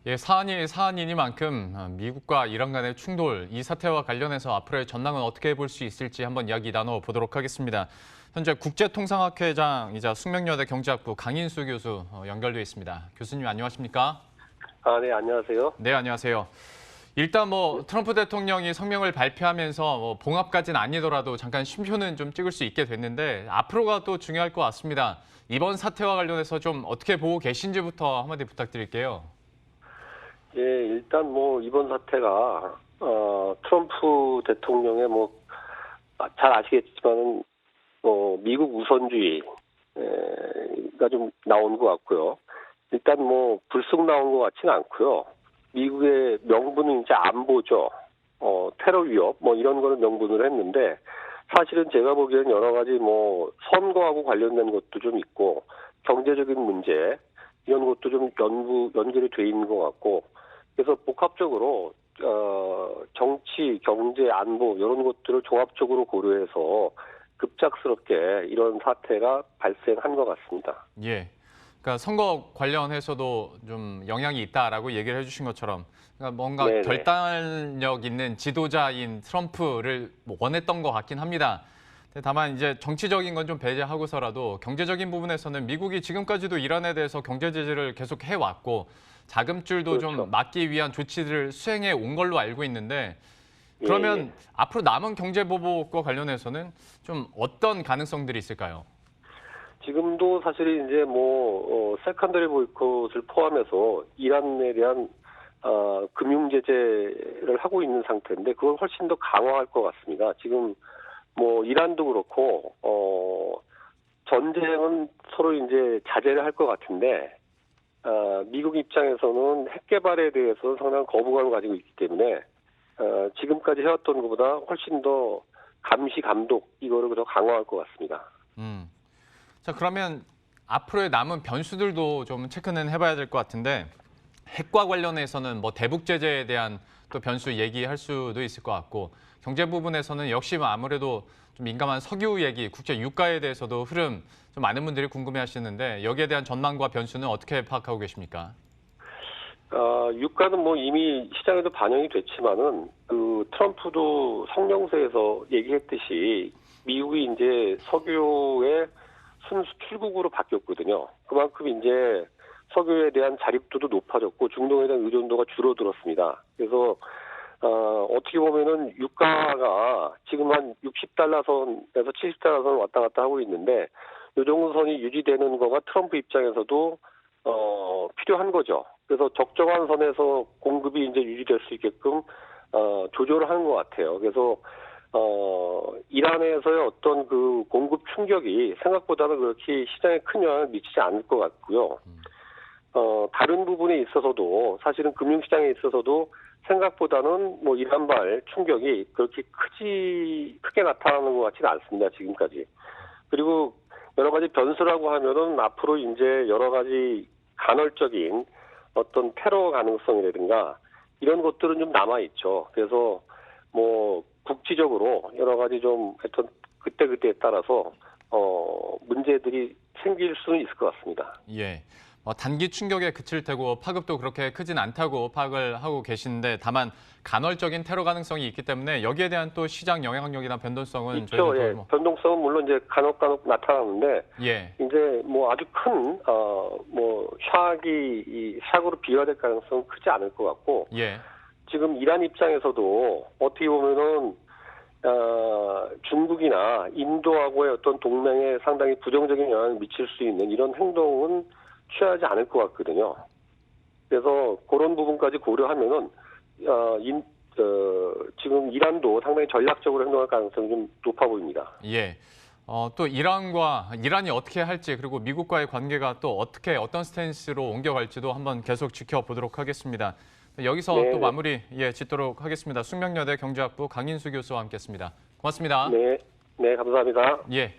예, 사안이 사안이니만큼 미국과 이란 간의 충돌, 이 사태와 관련해서 앞으로의 전망은 어떻게 볼 수 있을지 한번 이야기 나눠보도록 하겠습니다. 현재 국제통상학회장이자 숙명여대 경제학부 강인수 교수 연결돼 있습니다. 교수님 안녕하십니까? 네, 안녕하세요. 네, 안녕하세요. 일단 트럼프 대통령이 성명을 발표하면서 봉합까지는 아니더라도 잠깐 쉼표는 좀 찍을 수 있게 됐는데 앞으로가 또 중요할 것 같습니다. 이번 사태와 관련해서 좀 어떻게 보고 계신지부터 한마디 부탁드릴게요. 예, 일단 이번 사태가 트럼프 대통령의 잘 아시겠지만은 미국 우선주의가 좀 나온 것 같고요. 일단 불쑥 나온 것 같지는 않고요. 미국의 명분은 이제 안보죠. 테러 위협 이런 거는 명분을 했는데 사실은 제가 보기에는 여러 가지 선거하고 관련된 것도 좀 있고 경제적인 문제 이런 것도 좀 연결이 돼 있는 것 같고 그래서 복합적으로 정치, 경제, 안보 이런 것들을 종합적으로 고려해서 급작스럽게 이런 사태가 발생한 것 같습니다. 예. 그러니까 선거 관련해서도 좀 영향이 있다라고 얘기를 해주신 것처럼 그러니까 뭔가 네네. 결단력 있는 지도자인 트럼프를 원했던 것 같긴 합니다. 다만 이제 정치적인 건 좀 배제하고서라도 경제적인 부분에서는 미국이 지금까지도 이란에 대해서 경제 제재를 계속 해왔고 자금줄도 그렇죠. 좀 막기 위한 조치들을 수행해 온 걸로 알고 있는데 그러면 앞으로 남은 경제 보복과 관련해서는 좀 어떤 가능성들이 있을까요? 지금도 사실 이제 세컨더리 보이콧을 포함해서 이란에 대한 금융 제재를 하고 있는 상태인데 그걸 훨씬 더 강화할 것 같습니다. 지금 이란도 그렇고 전쟁은 서로 이제 자제를 할 것 같은데 미국 입장에서는 핵 개발에 대해서 상당한 거부감을 가지고 있기 때문에 지금까지 해왔던 것보다 훨씬 더 감시 감독 이거를 더 강화할 것 같습니다. 자, 그러면 앞으로의 남은 변수들도 좀 체크는 해봐야 될 것 같은데 핵과 관련해서는 대북 제재에 대한 또 변수 얘기할 수도 있을 것 같고 경제 부분에서는 역시 아무래도 좀 민감한 석유 얘기, 국제 유가에 대해서도 흐름 좀 많은 분들이 궁금해하시는데 여기에 대한 전망과 변수는 어떻게 파악하고 계십니까? 유가는 이미 시장에도 반영이 됐지만은 트럼프도 성명서에서 얘기했듯이 미국이 이제 석유의 순수출국으로 바뀌었거든요. 그만큼 이제 석유에 대한 자립도도 높아졌고 중동에 대한 의존도가 줄어들었습니다. 그래서 어떻게 보면은 유가가 지금 한 60달러 선에서 70달러 선 왔다 갔다 하고 있는데 이 정도 선이 유지되는 거가 트럼프 입장에서도 필요한 거죠. 그래서 적정한 선에서 공급이 이제 유지될 수 있게끔 조절을 하는 것 같아요. 그래서 이란에서의 어떤 그 공급 충격이 생각보다는 그렇게 시장에 큰 영향을 미치지 않을 것 같고요. 다른 부분에 있어서도 사실은 금융시장에 있어서도 생각보다는 이란발 충격이 그렇게 크게 나타나는 것 같지는 않습니다. 지금까지. 그리고 여러 가지 변수라고 하면은 앞으로 이제 여러 가지 간헐적인 어떤 테러 가능성이라든가 이런 것들은 좀 남아 있죠. 그래서 국지적으로 여러 가지 좀 하여튼 그때그때에 따라서 문제들이 생길 수는 있을 것 같습니다. 예. 단기 충격에 그칠 테고 파급도 그렇게 크진 않다고 파악을 하고 계신데 다만 간헐적인 테러 가능성이 있기 때문에 여기에 대한 또 시장 영향력이나 변동성은 있죠. 예. 변동성은 물론 이제 간혹 나타나는데 예. 이제 아주 큰 샥으로 비화될 가능성은 크지 않을 것 같고 예. 지금 이란 입장에서도 어떻게 보면은 중국이나 인도하고의 어떤 동맹에 상당히 부정적인 영향을 미칠 수 있는 이런 행동은 취하지 않을 것 같거든요. 그래서 그런 부분까지 고려하면은 지금 이란도 상당히 전략적으로 행동할 가능성이 좀 높아 보입니다. 예. 또 이란이 어떻게 할지 그리고 미국과의 관계가 또 어떤 스탠스로 옮겨갈지도 한번 계속 지켜보도록 하겠습니다. 여기서 또 마무리 짓도록 하겠습니다. 숙명여대 경제학부 강인수 교수와 함께했습니다. 고맙습니다. 네, 감사합니다. 예.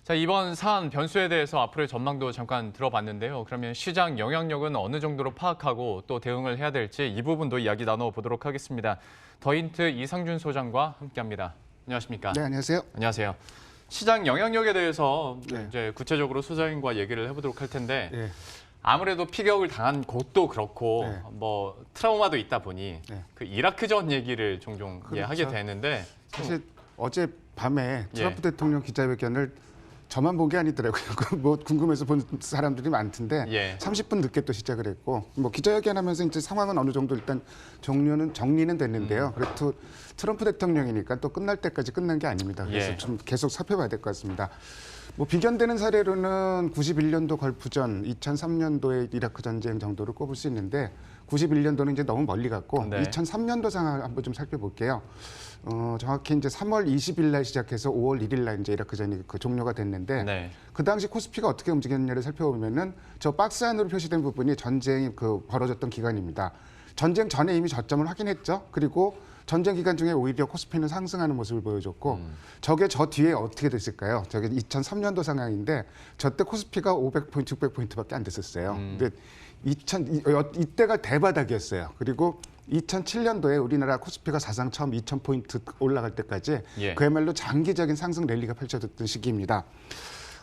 자, 이번 사안 변수에 대해서 앞으로의 전망도 잠깐 들어봤는데요. 그러면 시장 영향력은 어느 정도로 파악하고 또 대응을 해야 될지 이 부분도 이야기 나눠보도록 하겠습니다. 더인트 이상준 소장과 함께합니다. 안녕하십니까? 네, 안녕하세요. 안녕하세요. 시장 영향력에 대해서 이제 구체적으로 소장님과 얘기를 해보도록 할 텐데 아무래도 피격을 당한 곳도 그렇고 네. 뭐 트라우마도 있다 보니 네. 그 이라크전 얘기를 종종 예, 그렇죠. 하게 되는데 사실 어제 밤에 트럼프 예. 대통령 기자회견을 저만 본 게 아니더라고요. 뭐 궁금해서 본 사람들이 많던데 예. 30분 늦게 또 시작을 했고 뭐 기자회견하면서 이제 상황은 어느 정도 일단 정리는 됐는데요. 그래도 트럼프 대통령이니까 또 끝날 때까지 끝난 게 아닙니다. 그래서 예. 좀 계속 살펴봐야 될 것 같습니다. 뭐 비견되는 사례로는 91년도 걸프전, 2003년도의 이라크 전쟁 정도를 꼽을 수 있는데 91년도는 이제 너무 멀리 갔고 네. 2003년도 상황을 한번 좀 살펴볼게요. 정확히 이제 3월 20일 날 시작해서 5월 1일 날 이제 이라크전이 그 종료가 됐는데 네. 그 당시 코스피가 어떻게 움직였냐를 살펴보면은 저 박스 안으로 표시된 부분이 전쟁이 그 벌어졌던 기간입니다. 전쟁 전에 이미 저점을 확인했죠. 그리고 전쟁 기간 중에 오히려 코스피는 상승하는 모습을 보여줬고 저게 저 뒤에 어떻게 됐을까요? 저게 2003년도 상황인데 저때 코스피가 500포인트, 600포인트밖에 안 됐었어요. 근데 이때가 대바닥이었어요. 그리고 2007년도에 우리나라 코스피가 사상 처음 2,000포인트 올라갈 때까지 예. 그야말로 장기적인 상승 랠리가 펼쳐졌던 시기입니다.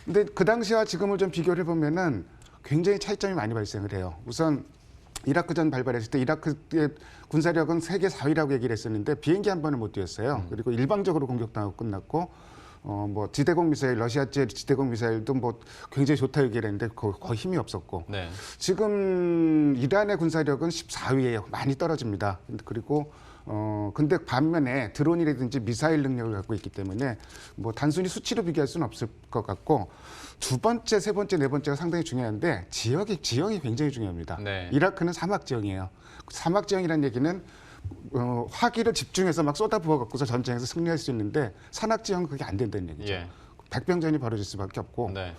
근데 그 당시와 지금을 좀 비교를 해보면은 굉장히 차이점이 많이 발생을 해요. 우선 이라크전 발발했을 때 이라크의 군사력은 세계 4위라고 얘기를 했었는데 비행기 한 번을 못 띄웠어요. 그리고 일방적으로 공격당하고 끝났고 뭐 지대공 미사일, 러시아제 지대공 미사일도 뭐 굉장히 좋다 얘기를 했는데 거의 힘이 없었고 네. 지금 이란의 군사력은 14위예요. 많이 떨어집니다. 그리고 근데 반면에 드론이라든지 미사일 능력을 갖고 있기 때문에 뭐 단순히 수치로 비교할 수는 없을 것 같고 두 번째, 세 번째, 네 번째가 상당히 중요한데 지형이 굉장히 중요합니다. 네. 이라크는 사막 지형이에요. 사막 지형이라는 얘기는 화기를 집중해서 막 쏟아부어 갖고서 전쟁에서 승리할 수 있는데 산악 지형은 그게 안 된다는 얘기죠. 예. 백병전이 벌어질 수밖에 없고 네.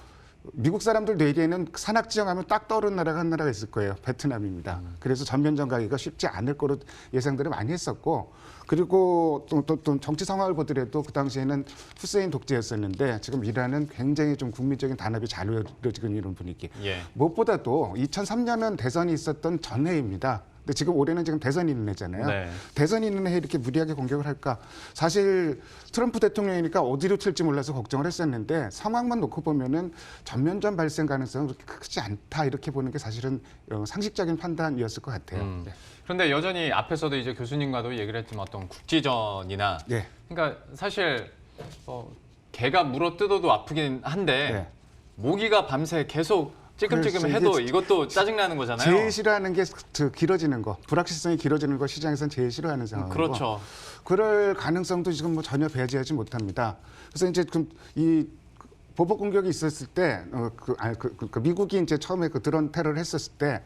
미국 사람들 뇌리에는 산악 지형하면 딱 떠오르는 나라가 한 나라가 있을 거예요. 베트남입니다. 그래서 전면전 가기가 쉽지 않을 거로 예상들을 많이 했었고 그리고 또 정치 상황을 보더라도 그 당시에는 후세인 독재였었는데 지금 이란은 굉장히 좀 국민적인 단합이 잘 이루어지고 있는 분위기. 예. 무엇보다도 2003년은 대선이 있었던 전해입니다. 근데 지금 올해는 지금 대선이 있는 해잖아요. 네. 대선이 있는 해에 이렇게 무리하게 공격을 할까? 사실 트럼프 대통령이니까 어디로 튈지 몰라서 걱정을 했었는데 상황만 놓고 보면은 전면전 발생 가능성은 그렇게 크지 않다 이렇게 보는 게 사실은 상식적인 판단이었을 것 같아요. 네. 그런데 여전히 앞에서도 이제 교수님과도 얘기를 했지만 어떤 국지전이나 네. 그러니까 사실 개가 물어 뜯어도 아프긴 한데 네. 모기가 밤새 계속 찌끔찌끔 그래서 해도 이게 이것도 짜증나는 거잖아요. 제일 싫어하는 게 길어지는 거, 불확실성이 길어지는 거 시장에서는 제일 싫어하는 상황이고. 그렇죠. 그럴 가능성도 지금 뭐 전혀 배제하지 못합니다. 그래서 이제 이 보복 공격이 있었을 때, 미국이 이제 처음에 그 드론 테러를 했었을 때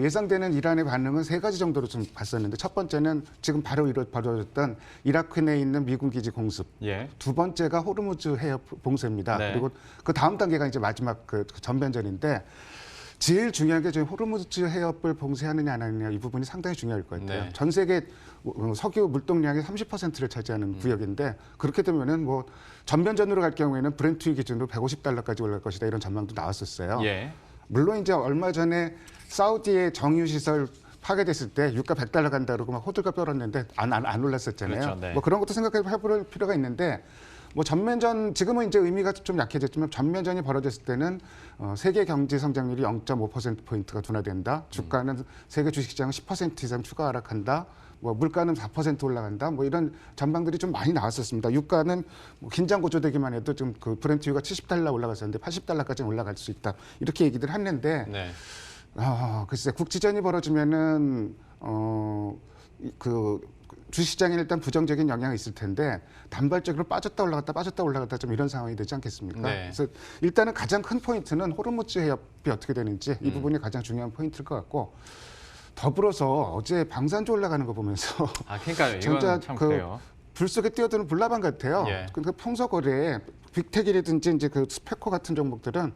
예상되는 이란의 반응은 세 가지 정도로 좀 봤었는데 첫 번째는 지금 바로 벌어졌던 이라크 내에 있는 미군 기지 공습. 예. 두 번째가 호르무즈 해협 봉쇄입니다. 네. 그리고 그 다음 단계가 이제 마지막 그 전변전인데 제일 중요한 게 저희 호르무즈 해협을 봉쇄하느냐 안 하느냐 이 부분이 상당히 중요할 것 같아요. 네. 전 세계 석유 물동량의 30%를 차지하는 구역인데 그렇게 되면은 뭐 전변전으로 갈 경우에는 브렌트 기준으로 $150까지 올라갈 것이다 이런 전망도 나왔었어요. 예. 물론 이제 얼마 전에 사우디의 정유 시설 파괴됐을 때 유가 $100 간다 그러고 막 호들갑 떨었는데 안 올랐었잖아요. 그렇죠, 네. 뭐 그런 것도 생각해 볼 필요가 있는데 뭐 전면전 지금은 이제 의미가 좀 약해졌지만 전면전이 벌어졌을 때는 세계 경제 성장률이 0.5%포인트가 둔화된다. 주가는 세계 주식시장은 10% 이상 추가 하락한다. 뭐 물가는 4% 올라간다. 뭐 이런 전망들이 좀 많이 나왔었습니다. 유가는 뭐 긴장 고조되기만 해도 좀 그 브렌트유가 $70 올라갔었는데 $80까지 올라갈 수 있다. 이렇게 얘기들 했는데 네. 글쎄 국지전이 벌어지면은 그 주시장에 일단 부정적인 영향이 있을 텐데 단발적으로 빠졌다 올라갔다 좀 이런 상황이 되지 않겠습니까? 네. 그래서 일단은 가장 큰 포인트는 호르무즈 해협이 어떻게 되는지 이 부분이 가장 중요한 포인트일 것 같고 더불어서 어제 방산주 올라가는 거 보면서 아 그러니까 이건 진짜 참 그 그래요. 불 속에 뛰어드는 불나방 같아요. 예. 그러니까 평소 거래에 빅텍이라든지 이제 그 스페코 같은 종목들은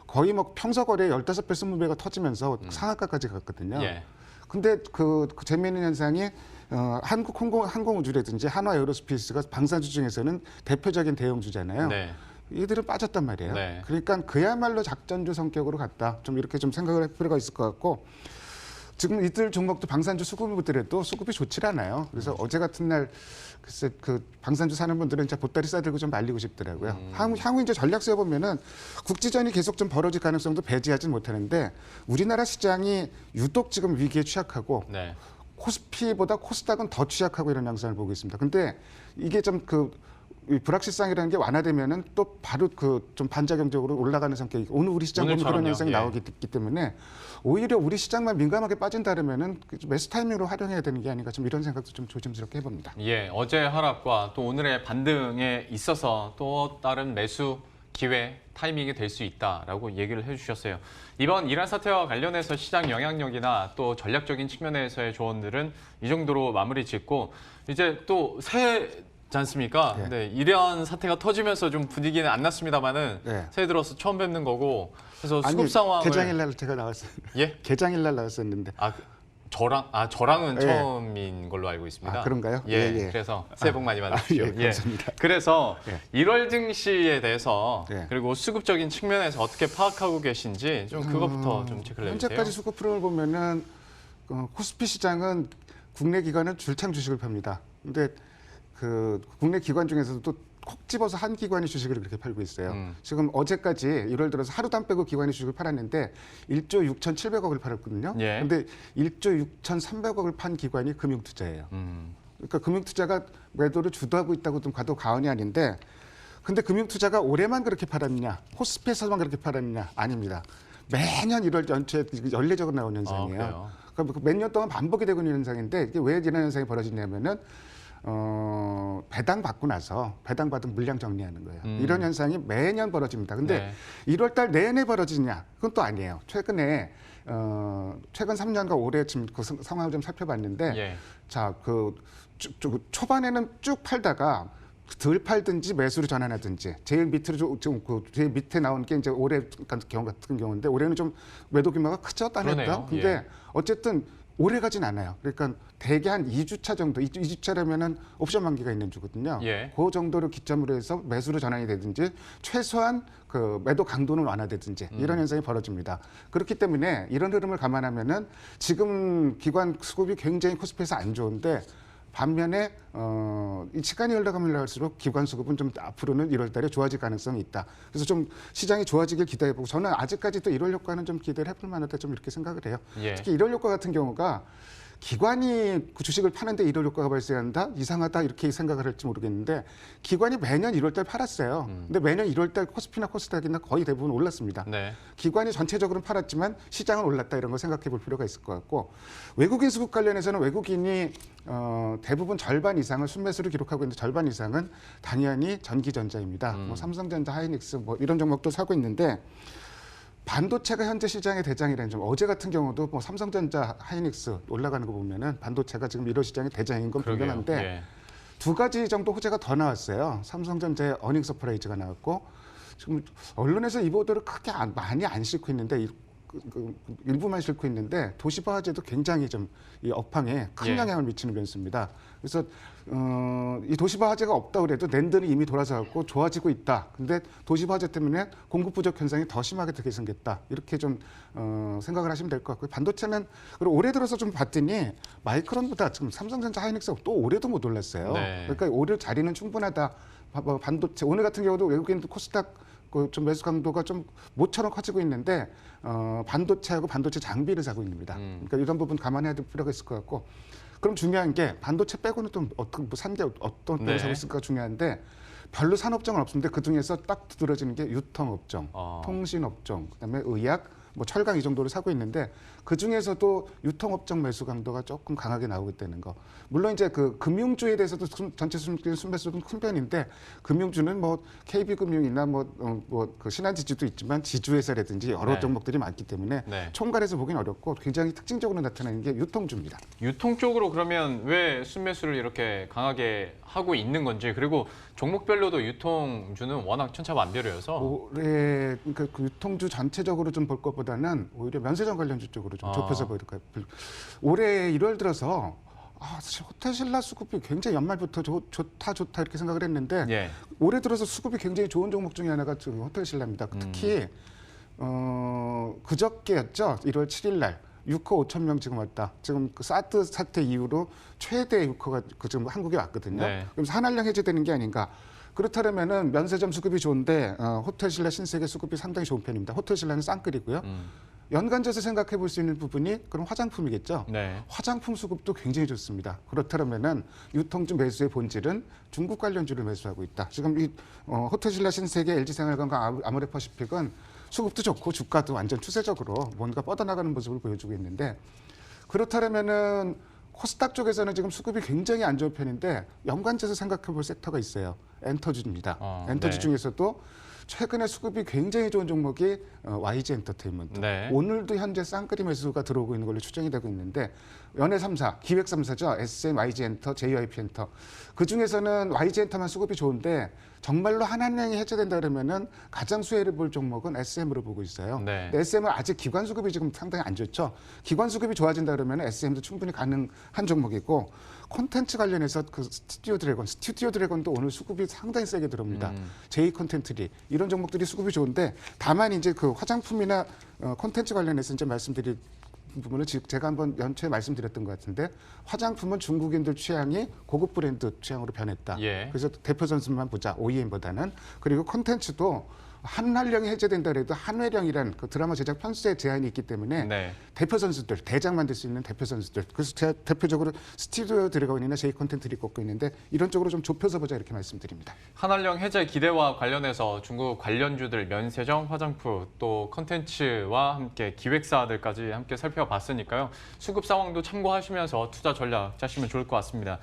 거의 뭐 평소 거래에 15배, 20배가 터지면서 상한가까지 갔거든요. 예. 근데 그 재미있는 현상이 한국 항공우주라든지 한화 에어로스페이스가 방산주 중에서는 대표적인 대형주잖아요. 네. 이들은 빠졌단 말이에요. 네. 그러니까 그야말로 작전주 성격으로 갔다. 좀 이렇게 좀 생각을 할 필요가 있을 것 같고 지금 이들 종목도 방산주 수급을 보더라도 수급이 좋질 않아요. 그래서 어제 같은 날 글쎄 그 방산주 사는 분들은 진짜 보따리 싸들고 좀 말리고 싶더라고요. 향후 이제 전략서에 보면은 국지전이 계속 좀 벌어질 가능성도 배제하지 못하는데 우리나라 시장이 유독 지금 위기에 취약하고 네. 코스피보다 코스닥은 더 취약하고 이런 양상을 보고 있습니다. 근데 이게 좀 이 불확실성이라는 게 완화되면은 또 바로 그 좀 반작용적으로 올라가는 성격이 오늘 우리 시장 보면 그런 오늘처럼요. 현상이 예. 나오기 때문에 오히려 우리 시장만 민감하게 빠진다면은 매수 타이밍으로 활용해야 되는 게 아닌가 좀 이런 생각도 좀 조심스럽게 해봅니다. 예, 어제 하락과 또 오늘의 반등에 있어서 또 다른 매수 기회 타이밍이 될 수 있다라고 얘기를 해주셨어요. 이번 이란 사태와 관련해서 시장 영향력이나 또 전략적인 측면에서의 조언들은 이 정도로 마무리 짓고 이제 또 새해지 않습니까? 네. 네, 이란 사태가 터지면서 좀 분위기는 안 났습니다만은 네. 새해 들어서 처음 뵙는 거고 그래서 수급 상황을 개장일날 제가 나왔어요. 예? 개장일날 나왔었는데. 저랑은 예. 처음인 걸로 알고 있습니다. 아, 그런가요? 예, 예, 예. 그래서 새해 복 많이 받으십시오. 예, 감사합니다. 그래서 예. 1월 증시에 대해서 예. 그리고 수급적인 측면에서 어떻게 파악하고 계신지 좀 그것부터 좀 체크를 해주세요. 현재까지 수급 흐름을 보면은 코스피 시장은 국내 기관은 줄창 주식을 팝니다. 근데 그 국내 기관 중에서도 또 콕 집어서 한 기관이 주식을 그렇게 팔고 있어요. 지금 어제까지 1월 들어서 하루도 안 빼고 기관이 주식을 팔았는데 1조 6,700억을 팔았거든요. 예. 근데 1조 6,300억을 판 기관이 금융투자예요. 그러니까 금융투자가 매도를 주도하고 있다고 좀 과도 과언이 아닌데 근데 금융투자가 올해만 그렇게 팔았느냐 코스피에서만 그렇게 팔았느냐 아닙니다. 매년 1월 연초에 연례적으로 나오는 현상이에요. 그래요? 그러니까 몇 년 동안 반복이 되고 있는 현상인데 이게 왜 이런 현상이 벌어지냐면은 배당 받고 나서 배당 받은 물량 정리하는 거예요. 이런 현상이 매년 벌어집니다. 근데 1월 달 내내 벌어지냐? 그건 또 아니에요. 최근에 최근 3년과 올해 지금 그 상황을 좀 살펴봤는데 예. 자, 초반에는 쭉 팔다가 덜 팔든지 매수로 전환하든지 제일 밑으로 제일 밑에 나온 게 이제 올해 경우 같은 경우인데 올해는 좀 매도 규모가 크죠, 딴했다. 그러네요. 근데 예. 어쨌든 오래 가진 않아요. 그러니까 대개 한 2주차 정도, 2주차라면은 옵션 만기가 있는 주거든요. 예. 그 정도를 기점으로 해서 매수로 전환이 되든지 최소한 그 매도 강도는 완화되든지 이런 현상이 벌어집니다. 그렇기 때문에 이런 흐름을 감안하면은 지금 기관 수급이 굉장히 코스피에서 안 좋은데 반면에 이 시간이 흘러가면 할수록 기관 수급은 좀 앞으로는 1월 달에 좋아질 가능성이 있다. 그래서 좀 시장이 좋아지길 기대해보고 저는 아직까지도 1월 효과는 좀 기대를 해볼 만하다 좀 이렇게 생각을 해요. 예. 특히 1월 효과 같은 경우가 기관이 그 주식을 파는데 1월 효과가 발생한다? 이상하다 이렇게 생각을 할지 모르겠는데 기관이 매년 1월 달 팔았어요. 근데 매년 1월 달 코스피나 코스닥이나 거의 대부분 올랐습니다. 네. 기관이 전체적으로는 팔았지만 시장은 올랐다 이런 거 생각해 볼 필요가 있을 것 같고 외국인 수급 관련해서는 외국인이 대부분 절반 이상을 순매수를 기록하고 있는데 절반 이상은 당연히 전기전자입니다. 뭐 삼성전자, 하이닉스 뭐 이런 종목도 사고 있는데 반도체가 현재 시장의 대장이라는 점. 어제 같은 경우도 뭐 삼성전자, 하이닉스 올라가는 거 보면은 반도체가 지금 1월 시장의 대장인 건 그러게요. 분명한데 예. 두 가지 정도 호재가 더 나왔어요. 삼성전자의 어닝 서프라이즈가 나왔고 지금 언론에서 이 보도를 크게 많이 안 싣고 있는데 일부만 싣고 있는데 도시바 화재도 굉장히 좀 이 업황에 큰 예. 영향을 미치는 변수입니다. 그래서 이 도시바 화재가 없다 그래도 낸드는 이미 돌아서 갖고 좋아지고 있다. 근데 도시바 화재 때문에 공급 부족 현상이 더 심하게 되게 생겼다. 이렇게 좀 생각을 하시면 될 것 같고요. 반도체는 그리고 올해 들어서 좀 봤더니 마이크론보다 지금 삼성전자, 하이닉스가 또 올해도 못 올랐어요. 네. 그러니까 올해 자리는 충분하다. 반도체 오늘 같은 경우도 외국인 코스닥 좀 매수 강도가 좀 모처럼 커지고 있는데 반도체하고 반도체 장비를 사고 있습니다. 그러니까 이런 부분 감안해야 될 필요가 있을 것 같고 그럼 중요한 게 반도체 빼고는 또 어떤 산 게 어떤 쪽을 네. 사고 있을까 중요한데 별로 산업종은 없는데 그 중에서 딱 두드러지는 게 유통업종, 통신업종, 그다음에 의약, 뭐 철강 이 정도를 사고 있는데 그 중에서도 유통업종 매수 강도가 조금 강하게 나오고 있다는 거. 물론 이제 그 금융주에 대해서도 전체 순매수는 큰 편인데 금융주는 뭐 KB금융이나 그 신한지주도 있지만 지주회사라든지 여러 네. 종목들이 많기 때문에 네. 총괄해서 보기는 어렵고 굉장히 특징적으로 나타나는 게 유통주입니다. 유통 쪽으로 그러면 왜 순매수를 이렇게 강하게 하고 있는 건지 그리고 종목별로도 유통주는 워낙 천차만별이어서 올해 그러니까 그 유통주 전체적으로 좀 볼 것보다는 오히려 면세점 관련주 쪽으로 좀 좁혀서 보일까요? 올해 1월 들어서 호텔 신라 수급이 굉장히 연말부터 좋다 이렇게 생각을 했는데 예. 올해 들어서 수급이 굉장히 좋은 종목 중에 하나가 지금 호텔 신라입니다. 특히 그저께였죠. 1월 7일 날 6호 5천 명 지금 왔다. 지금 그 사드 사태 이후로 최대 6호가 그 지금 한국에 왔거든요. 네. 그래서 한한령 해제되는 게 아닌가. 그렇다면은 면세점 수급이 좋은데 호텔 신라 신세계 수급이 상당히 좋은 편입니다. 호텔 신라는 쌍끌이고요. 연간져서 생각해 볼 수 있는 부분이 그럼 화장품이겠죠. 네. 화장품 수급도 굉장히 좋습니다. 그렇다면은 유통주 매수의 본질은 중국 관련주를 매수하고 있다. 지금 이 호텔 신라 신세계, LG생활건강, 아모레퍼시픽은 수급도 좋고 주가도 완전 추세적으로 뭔가 뻗어나가는 모습을 보여주고 있는데 그렇다면은 코스닥 쪽에서는 지금 수급이 굉장히 안 좋은 편인데 연관져서 생각해 볼 섹터가 있어요. 엔터주입니다. 엔터주 네. 중에서도 최근에 수급이 굉장히 좋은 종목이 YG 엔터테인먼트. 네. 오늘도 현재 쌍끌이 매수가 들어오고 있는 걸로 추정이 되고 있는데 연예 3사, 기획 3사죠. SM, YG 엔터, JYP 엔터. 그중에서는 YG 엔터만 수급이 좋은데 정말로 한한령이 해제된다 그러면은 가장 수혜를 볼 종목은 SM으로 보고 있어요. 네. 근데 SM은 아직 기관 수급이 지금 상당히 안 좋죠. 기관 수급이 좋아진다 그러면 SM도 충분히 가능한 종목이고 콘텐츠 관련해서 그 스튜디오 드래곤도 오늘 수급이 상당히 세게 들어옵니다. J 콘텐츠리 이런 종목들이 수급이 좋은데 다만 이제 그 화장품이나 콘텐츠 관련해서 이제 말씀드릴 부분은 제가 한번 연초에 말씀드렸던 것 같은데 화장품은 중국인들 취향이 고급 브랜드 취향으로 변했다. 예. 그래서 대표 선수만 보자 OEM보다는. 그리고 콘텐츠도 한한령이 해제된다 그래도 한회령이란 그 드라마 제작 편수에 제한이 있기 때문에 네. 대표 선수들 대장 만들 수 있는 대표 선수들 그래서 제가 대표적으로 스튜디오 드래곤이나 J 콘텐츠를 꼽고 있는데 이런 쪽으로 좀 좁혀서 보자 이렇게 말씀드립니다. 한한령 해제 기대와 관련해서 중국 관련주들 면세점, 화장품, 또 컨텐츠와 함께 기획사들까지 함께 살펴봤으니까요. 수급 상황도 참고하시면서 투자 전략 짜시면 좋을 것 같습니다.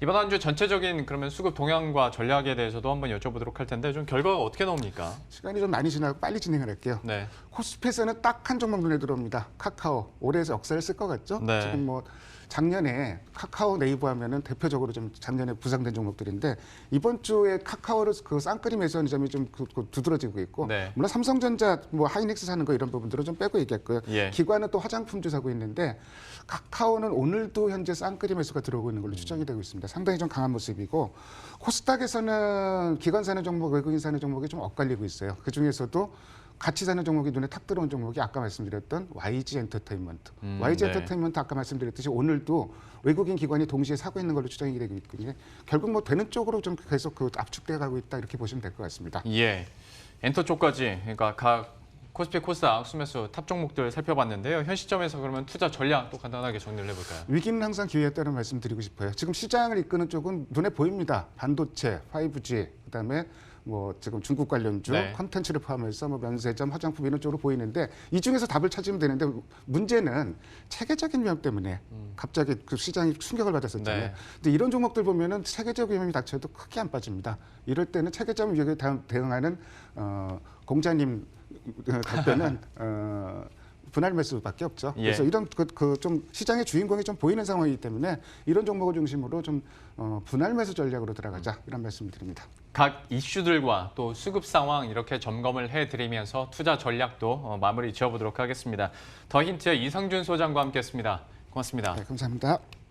이번 한 주 전체적인 그러면 수급 동향과 전략에 대해서도 한번 여쭤보도록 할 텐데 좀 결과가 어떻게 나옵니까? 시간이 좀 많이 지나고 빨리 진행을 할게요. 네. 코스피에서는 딱 한 종목 눈에 들어옵니다. 카카오. 올해 역사를 쓸 것 같죠? 네. 지금 뭐 작년에 카카오 네이버 하면은 대표적으로 좀 작년에 부상된 종목들인데 이번 주에 카카오를 그 쌍끌이 매수하는 점이 좀 두드러지고 있고 네. 물론 삼성전자 뭐 하이닉스 사는 거 이런 부분들은 좀 빼고 얘기했고요. 예. 기관은 또 화장품주 사고 있는데 카카오는 오늘도 현재 쌍끌이 매수가 들어오고 있는 걸로 추정이 되고 있습니다. 상당히 좀 강한 모습이고 코스닥에서는 기관 사는 종목, 외국인 사는 종목이 좀 엇갈리고 있어요. 그 중에서도 같이 사는 종목이 눈에 탁 들어온 종목이 아까 말씀드렸던 YG 엔터테인먼트. YG 네. 엔터테인먼트 아까 말씀드렸듯이 오늘도 외국인 기관이 동시에 사고 있는 걸로 추정이 되고 있거든요. 결국 뭐 되는 쪽으로 좀 계속 그 압축돼 가고 있다 이렇게 보시면 될 것 같습니다. 예. 엔터 쪽까지 그러니까 각 코스피, 코스닥, 수매수 탑 종목들 살펴봤는데요. 현 시점에서 그러면 투자 전략 또 간단하게 정리를 해볼까요? 위기는 항상 기회였다는 말씀드리고 싶어요. 지금 시장을 이끄는 쪽은 눈에 보입니다. 반도체, 5G, 그다음에 뭐 지금 중국 관련주, 네. 컨텐츠를 포함해서 뭐 면세점, 화장품 이런 쪽으로 보이는데 이 중에서 답을 찾으면 되는데 문제는 체계적인 위험 때문에 갑자기 그 시장이 충격을 받았었잖아요. 네. 근데 이런 종목들 보면은 체계적 위험이 닥쳐도 크게 안 빠집니다. 이럴 때는 체계적 위험에 대응하는 공자님 답변은 분할 매수밖에 없죠. 예. 그래서 이런 좀 시장의 주인공이 좀 보이는 상황이기 때문에 이런 종목을 중심으로 좀 분할 매수 전략으로 들어가자 이런 말씀드립니다. 각 이슈들과 또 수급 상황 이렇게 점검을 해드리면서 투자 전략도 마무리 지어보도록 하겠습니다. 더 힌트의 이상준 소장과 함께했습니다. 고맙습니다. 네, 감사합니다.